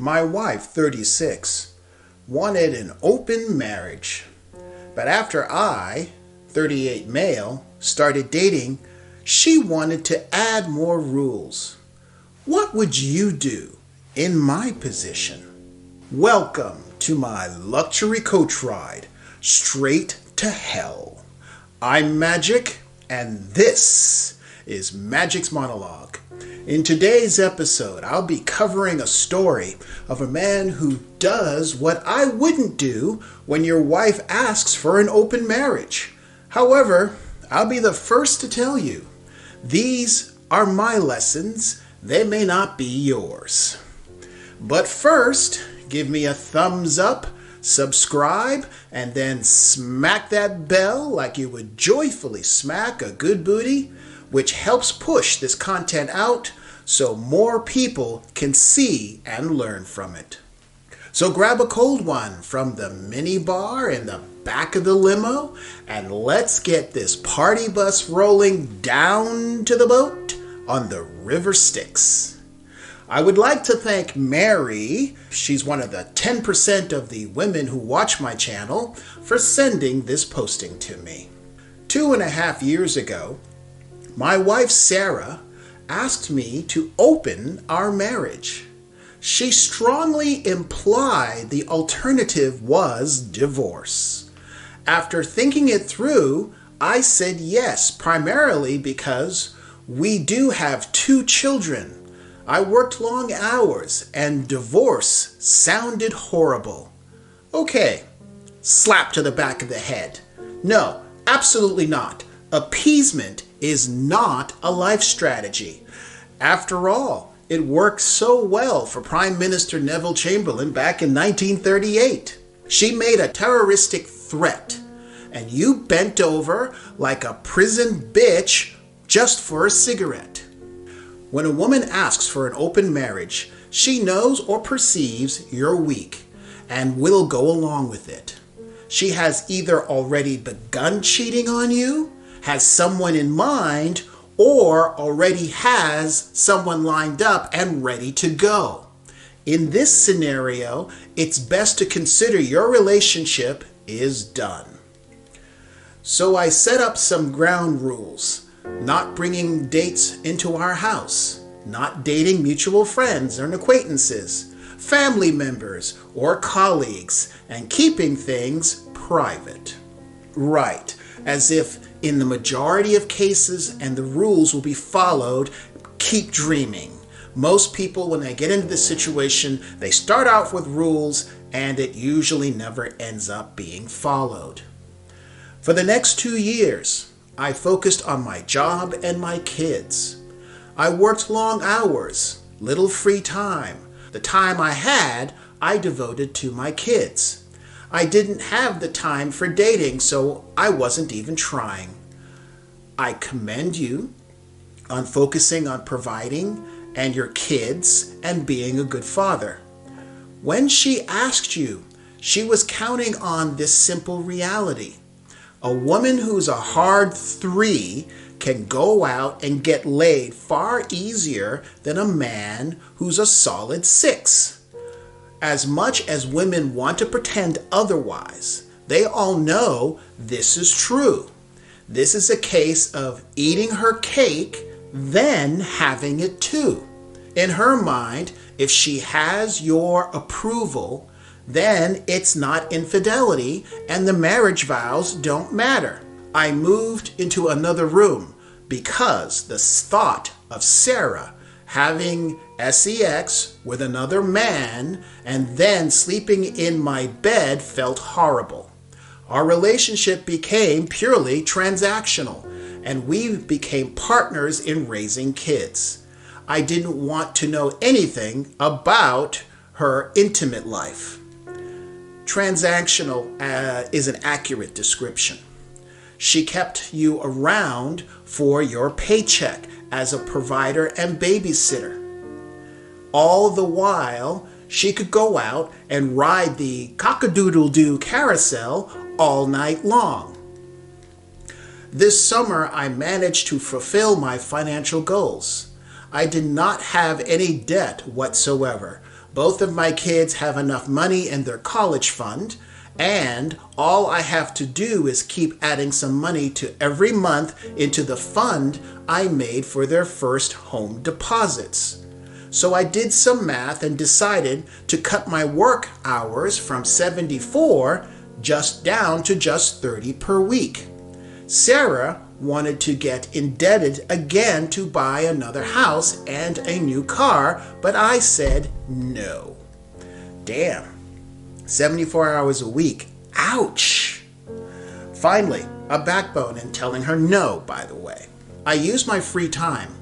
My wife, 36, wanted an open marriage. But after I, 38 male, started dating, she wanted to add more rules. What would you do in my position? Welcome to my luxury coach ride, straight to hell. I'm Magic, and this is Magic's Monologue. In today's episode, I'll be covering a story of a man who does what I wouldn't do when your wife asks for an open marriage. However, I'll be the first to tell you, these are my lessons. They may not be yours. But first, give me a thumbs up, subscribe, and then smack that bell like you would joyfully smack a good booty, which helps push this content out so more people can see and learn from it. So grab a cold one from the mini bar in the back of the limo, and let's get this party bus rolling down to the boat on the River Styx. I would like to thank Mary, she's one of the 10% of the women who watch my channel, for sending this posting to me. 2.5 years ago, my wife Sarah asked me to open our marriage. She strongly implied the alternative was divorce. After thinking it through, I said yes, primarily because we do have 2 children. I worked long hours and divorce sounded horrible. Okay, slap to the back of the head. No, absolutely not. Appeasement is not a life strategy. After all, it worked so well for Prime Minister Neville Chamberlain back in 1938. She made a terroristic threat, and you bent over like a prison bitch just for a cigarette. When a woman asks for an open marriage, she knows or perceives you're weak and will go along with it. She has either already begun cheating on you, has someone in mind, or already has someone lined up and ready to go. In this scenario, it's best to consider your relationship is done. So I set up some ground rules. Not bringing dates into our house, not dating mutual friends or acquaintances, family members or colleagues, and keeping things private. Right, as if in the majority of cases and the rules will be followed, keep dreaming. Most people, when they get into this situation, they start out with rules and it usually never ends up being followed. For the next 2 years, I focused on my job and my kids. I worked long hours, little free time. The time I had, I devoted to my kids. I didn't have the time for dating, so I wasn't even trying. I commend you on focusing on providing and your kids and being a good father. When she asked you, she was counting on this simple reality. A woman who's a hard 3 can go out and get laid far easier than a man who's a solid 6. As much as women want to pretend otherwise, they all know this is true. This is a case of eating her cake, then having it too. In her mind, if she has your approval, then it's not infidelity and the marriage vows don't matter. I moved into another room because the thought of Sarah having sex with another man and then sleeping in my bed felt horrible. Our relationship became purely transactional, and we became partners in raising kids. I didn't want to know anything about her intimate life. Transactional is an accurate description. She kept you around for your paycheck as a provider and babysitter. All the while, she could go out and ride the cock-a-doodle-doo carousel all night long. This summer, I managed to fulfill my financial goals. I did not have any debt whatsoever. Both of my kids have enough money in their college fund, and all I have to do is keep adding some money to every month into the fund I made for their first home deposits. So I did some math and decided to cut my work hours from 74 just down to just 30 per week. Sarah wanted to get indebted again to buy another house and a new car, but I said no. Damn, 74 hours a week. Ouch! Finally, a backbone in telling her no, by the way. I used my free time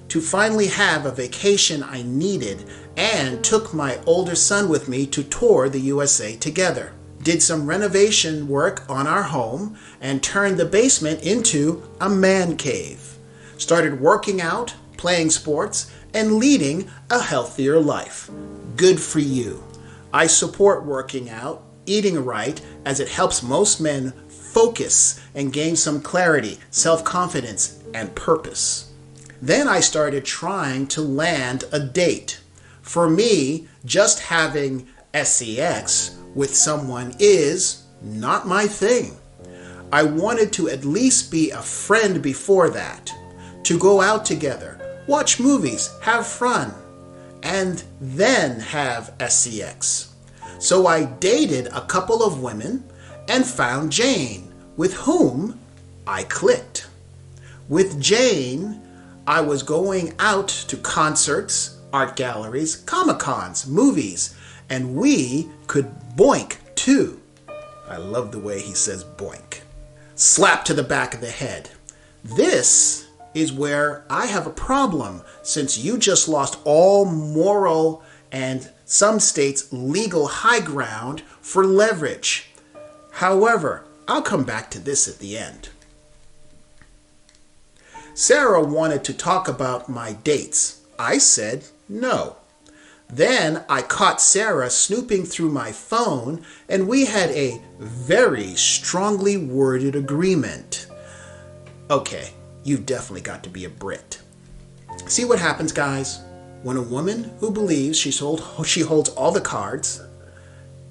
to finally have a vacation I needed and took my older son with me to tour the USA together. Did some renovation work on our home and turned the basement into a man cave. Started working out, playing sports, and leading a healthier life. Good for you. I support working out, eating right, as it helps most men focus and gain some clarity, self-confidence, and purpose. Then I started trying to land a date. For me, just having sex with someone is not my thing. I wanted to at least be a friend before that, to go out together, watch movies, have fun, and then have sex. So I dated a couple of women and found Jane, with whom I clicked. With Jane, I was going out to concerts, art galleries, Comic-Cons, movies, and we could boink too. I love the way he says boink. Slap to the back of the head. This is where I have a problem, since you just lost all moral and some states legal high ground for leverage. However, I'll come back to this at the end. Sarah wanted to talk about my dates. I said no. Then I caught Sarah snooping through my phone, and we had a very strongly worded agreement. Okay, you've definitely got to be a Brit. See what happens, guys, when a woman who believes she holds all the cards,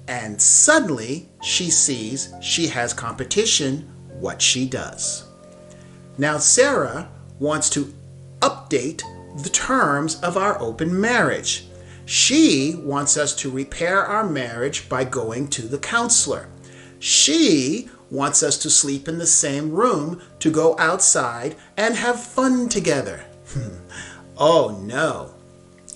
and suddenly she sees she has competition, what she does. Now Sarah wants to update the terms of our open marriage. She wants us to repair our marriage by going to the counselor. She wants us to sleep in the same room, to go outside and have fun together. Oh no.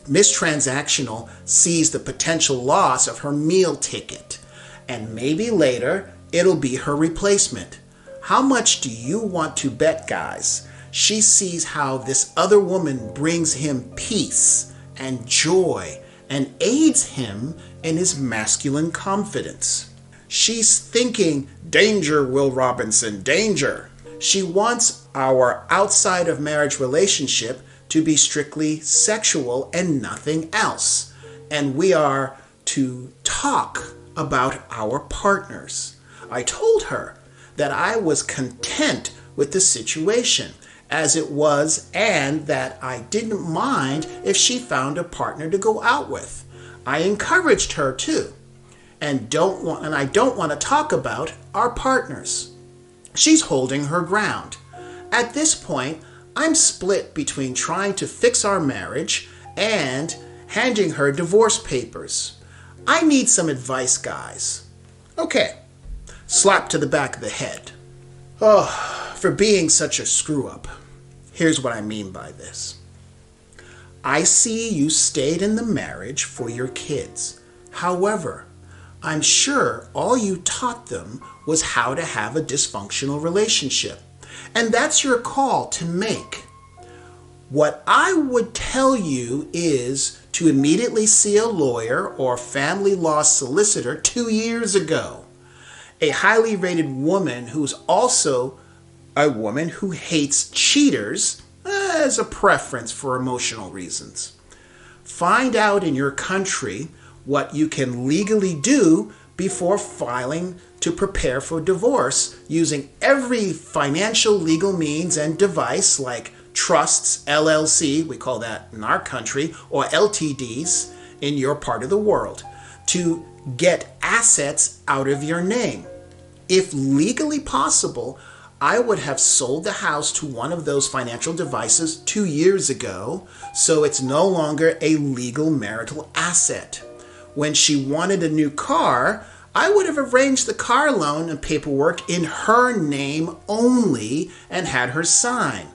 Miss Transactional sees the potential loss of her meal ticket, and maybe later it'll be her replacement. How much do you want to bet, guys? She sees how this other woman brings him peace and joy and aids him in his masculine confidence. She's thinking, danger, Will Robinson, danger. She wants our outside of marriage relationship to be strictly sexual and nothing else. And we are to talk about our partners. I told her that I was content with the situation as it was, and that I didn't mind if she found a partner to go out with. I encouraged her too, and I don't want to talk about our partners. She's holding her ground. At this point, I'm split between trying to fix our marriage and handing her divorce papers. I need some advice, guys. Okay, slap to the back of the head. Oh, for being such a screw-up. Here's what I mean by this. I see you stayed in the marriage for your kids. However, I'm sure all you taught them was how to have a dysfunctional relationship. And that's your call to make. What I would tell you is to immediately see a lawyer or family law solicitor 2 years ago. A highly rated woman who's also a woman who hates cheaters as a preference for emotional reasons. Find out in your country what you can legally do before filing to prepare for divorce using every financial legal means and device like trusts, LLC, we call that in our country, or LTDs, in your part of the world to get assets out of your name. If legally possible, I would have sold the house to one of those financial devices 2 years ago, so it's no longer a legal marital asset. When she wanted a new car, I would have arranged the car loan and paperwork in her name only and had her sign.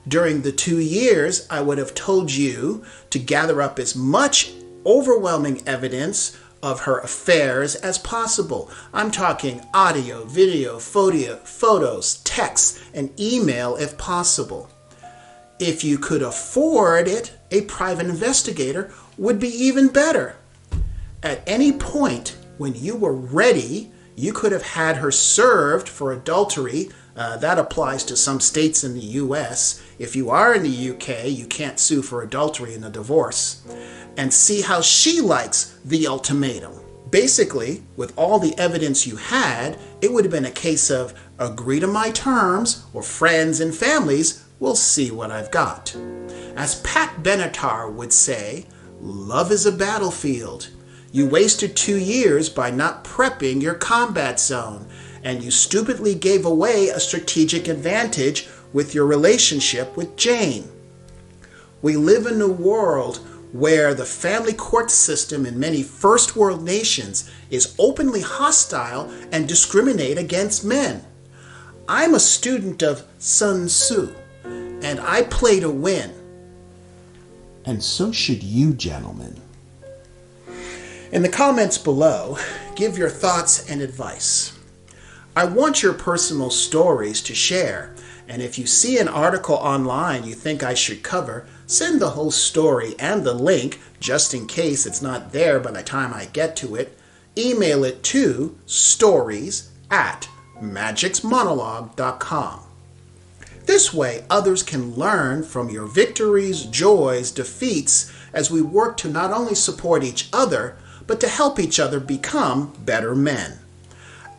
During the 2 years, I would have told you to gather up as much overwhelming evidence of her affairs as possible. I'm talking audio, video, photos, texts, and email if possible. If you could afford it, a private investigator would be even better. At any point when you were ready, you could have had her served for adultery. That applies to some states in the U.S. If you are in the U.K., you can't sue for adultery in a divorce. And see how she likes the ultimatum. Basically, with all the evidence you had, it would have been a case of agree to my terms, or friends and families will see what I've got. As Pat Benatar would say, love is a battlefield. You wasted 2 years by not prepping your combat zone, and you stupidly gave away a strategic advantage with your relationship with Jane. We live in a world where the family court system in many first world nations is openly hostile and discriminate against men. I'm a student of Sun Tzu, and I play to win. And so should you, gentlemen. In the comments below, give your thoughts and advice. I want your personal stories to share, and if you see an article online you think I should cover, send the whole story and the link, just in case it's not there by the time I get to it. Email it to stories@magicsmonologue.com. This way, others can learn from your victories, joys, defeats, as we work to not only support each other, but to help each other become better men.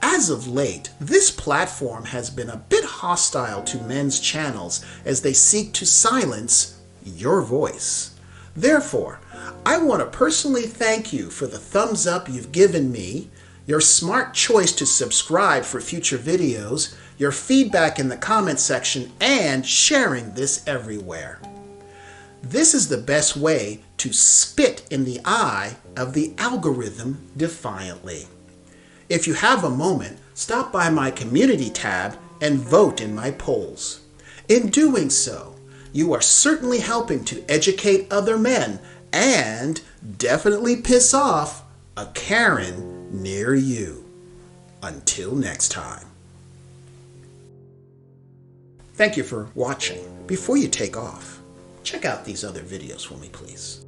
As of late, this platform has been a bit hostile to men's channels as they seek to silence your voice. Therefore, I want to personally thank you for the thumbs up you've given me, your smart choice to subscribe for future videos, your feedback in the comment section, and sharing this everywhere. This is the best way to spit in the eye of the algorithm defiantly. If you have a moment, stop by my community tab and vote in my polls. In doing so, you are certainly helping to educate other men and definitely piss off a Karen near you. Until next time. Thank you for watching. Before you take off, check out these other videos for me, please.